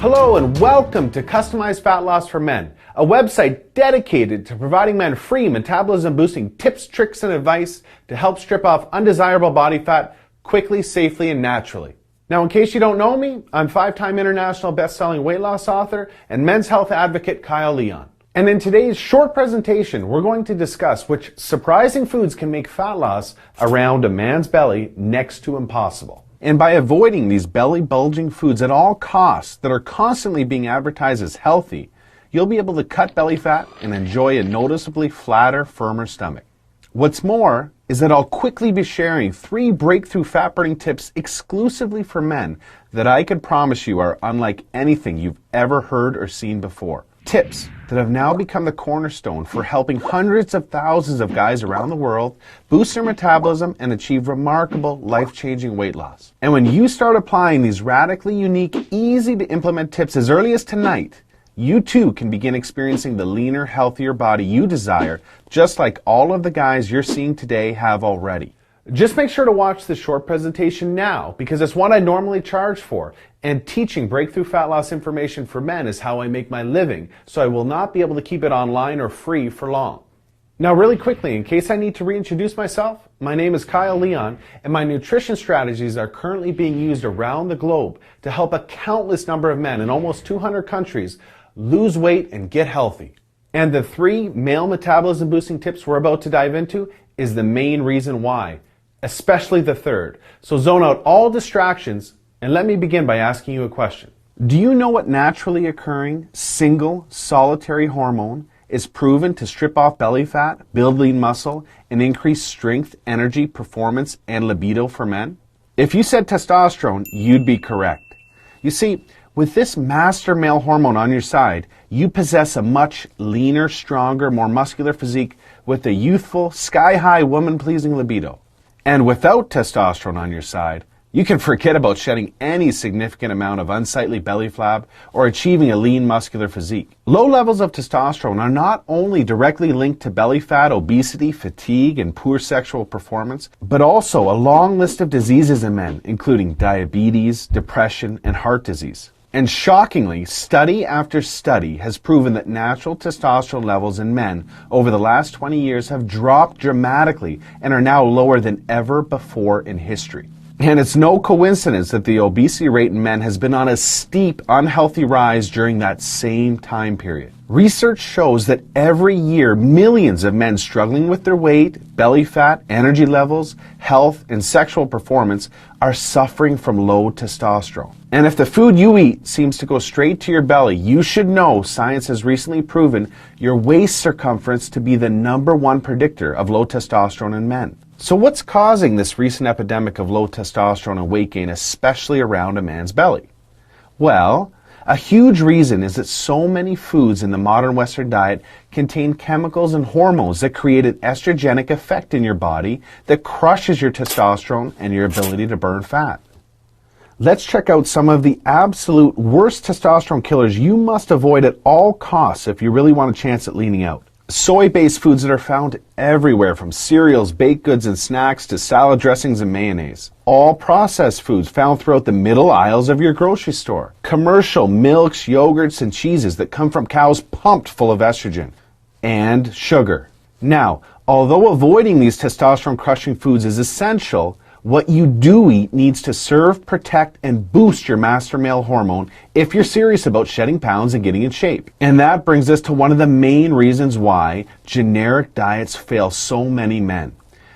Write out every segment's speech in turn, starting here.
Hello and welcome to Customized Fat Loss for Men, a website dedicated to providing men free metabolism boosting tips, tricks, and advice to help strip off undesirable body fat quickly, safely, and naturally. Now, in case you don't know me, I'm five-time international best-selling weight loss author and men's health advocate Kyle Leon. And in today's short presentation, we're going to discuss which surprising foods can make fat loss around a man's belly next to impossible. And by avoiding these belly bulging foods at all costs that are constantly being advertised as healthy, you'll be able to cut belly fat and enjoy a noticeably flatter, firmer stomach. What's more is that I'll quickly be sharing 3 breakthrough fat burning tips exclusively for men that I can promise you are unlike anything you've ever heard or seen before. Tips that have now become the cornerstone for helping hundreds of thousands of guys around the world boost their metabolism and achieve remarkable, life-changing weight loss. And when you start applying these radically unique, easy to implement tips as early as tonight, you too can begin experiencing the leaner, healthier body you desire, just like all of the guys you're seeing today have already. Just make sure to watch this short presentation now, because it's what I normally charge for, and teaching breakthrough fat loss information for men is how I make my living, so I will not be able to keep it online or free for long. Now, really quickly, in case I need to reintroduce myself, my name is Kyle Leon, and my nutrition strategies are currently being used around the globe to help a countless number of men in almost 200 countries lose weight and get healthy. And the 3 male metabolism boosting tips we're about to dive into is the main reason why, especially the 3rd. So zone out all distractions and let me begin by asking you a question. Do you know what naturally occurring single solitary hormone is proven to strip off belly fat, build lean muscle, and increase strength, energy, performance, and libido for men? If you said testosterone, you'd be correct. You see, with this master male hormone on your side, you possess a much leaner, stronger, more muscular physique with a youthful, sky-high, woman-pleasing libido. And without testosterone on your side, you can forget about shedding any significant amount of unsightly belly flab or achieving a lean muscular physique. Low levels of testosterone are not only directly linked to belly fat, obesity, fatigue, and poor sexual performance, but also a long list of diseases in men, including diabetes, depression, and heart disease. And shockingly, study after study has proven that natural testosterone levels in men over the last 20 years have dropped dramatically and are now lower than ever before in history. And it's no coincidence that the obesity rate in men has been on a steep, unhealthy rise during that same time period. Research shows that every year, millions of men struggling with their weight, belly fat, energy levels, health, and sexual performance are suffering from low testosterone. And if the food you eat seems to go straight to your belly, you should know science has recently proven your waist circumference to be the #1 predictor of low testosterone in men. So what's causing this recent epidemic of low testosterone and weight gain, especially around a man's belly? Well, a huge reason is that so many foods in the modern Western diet contain chemicals and hormones that create an estrogenic effect in your body that crushes your testosterone and your ability to burn fat. Let's check out some of the absolute worst testosterone killers you must avoid at all costs if you really want a chance at leaning out. Soy-based foods that are found everywhere, from cereals, baked goods, and snacks to salad dressings and mayonnaise. All processed foods found throughout the middle aisles of your grocery store. Commercial milks, yogurts, and cheeses that come from cows pumped full of estrogen. And sugar. Now, although avoiding these testosterone-crushing foods is essential, what you do eat needs to serve, protect, and boost your master male hormone if you're serious about shedding pounds and getting in shape. And that brings us to one of the main reasons why generic diets fail so many men.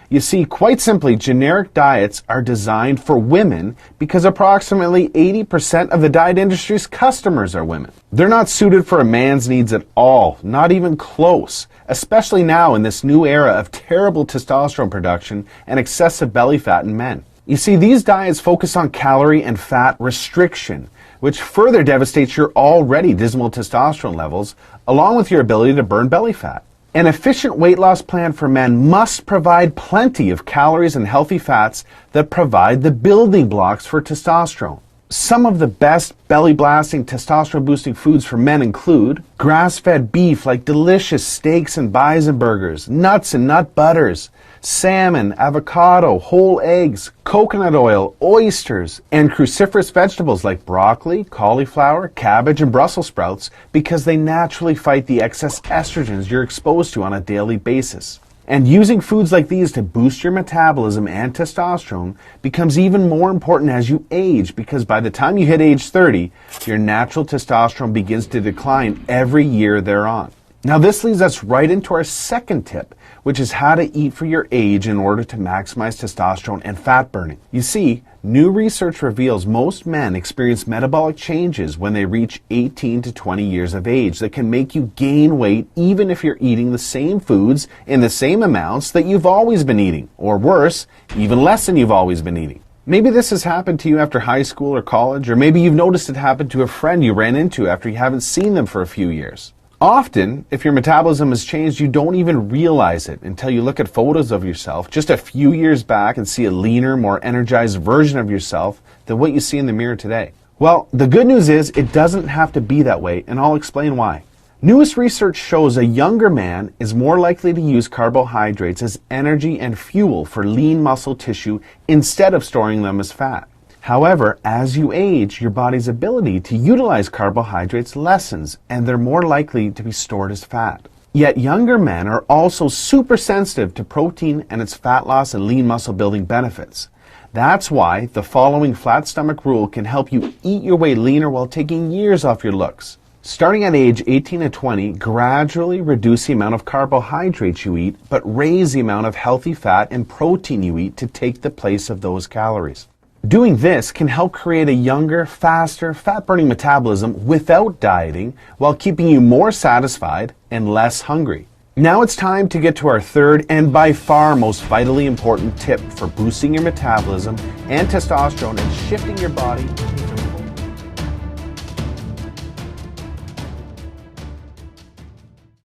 You see, quite simply, generic diets are designed for women because approximately 80% of the diet industry's customers are women. They're not suited for a man's needs at all, not even close, especially now in this new era of terrible testosterone production and excessive belly fat in men. You see, these diets focus on calorie and fat restriction, which further devastates your already dismal testosterone levels, along with your ability to burn belly fat. An efficient weight loss plan for men must provide plenty of calories and healthy fats that provide the building blocks for testosterone. Some of the best belly-blasting, testosterone-boosting foods for men include grass-fed beef like delicious steaks and bison burgers, nuts and nut butters, salmon, avocado, whole eggs, coconut oil, oysters, and cruciferous vegetables like broccoli, cauliflower, cabbage, and Brussels sprouts because they naturally fight the excess estrogens you're exposed to on a daily basis. And using foods like these to boost your metabolism and testosterone becomes even more important as you age because by the time you hit age 30, your natural testosterone begins to decline every year thereon. Now this leads us right into our second tip, which is how to eat for your age in order to maximize testosterone and fat burning. You see, new research reveals most men experience metabolic changes when they reach 18 to 20 years of age that can make you gain weight even if you're eating the same foods in the same amounts that you've always been eating, or worse, even less than you've always been eating. Maybe this has happened to you after high school or college, or maybe you've noticed it happen to a friend you ran into after you haven't seen them for a few years. Often, if your metabolism has changed, you don't even realize it until you look at photos of yourself just a few years back and see a leaner, more energized version of yourself than what you see in the mirror today. Well, the good news is it doesn't have to be that way, and I'll explain why. Newest research shows a younger man is more likely to use carbohydrates as energy and fuel for lean muscle tissue instead of storing them as fat. However, as you age, your body's ability to utilize carbohydrates lessens, and they're more likely to be stored as fat. Yet younger men are also super sensitive to protein and its fat loss and lean muscle building benefits. That's why the following flat stomach rule can help you eat your way leaner while taking years off your looks. Starting at age 18 to 20, gradually reduce the amount of carbohydrates you eat, but raise the amount of healthy fat and protein you eat to take the place of those calories. Doing this can help create a younger, faster, fat-burning metabolism without dieting while keeping you more satisfied and less hungry. Now it's time to get to our third and by far most vitally important tip for boosting your metabolism and testosterone and shifting your body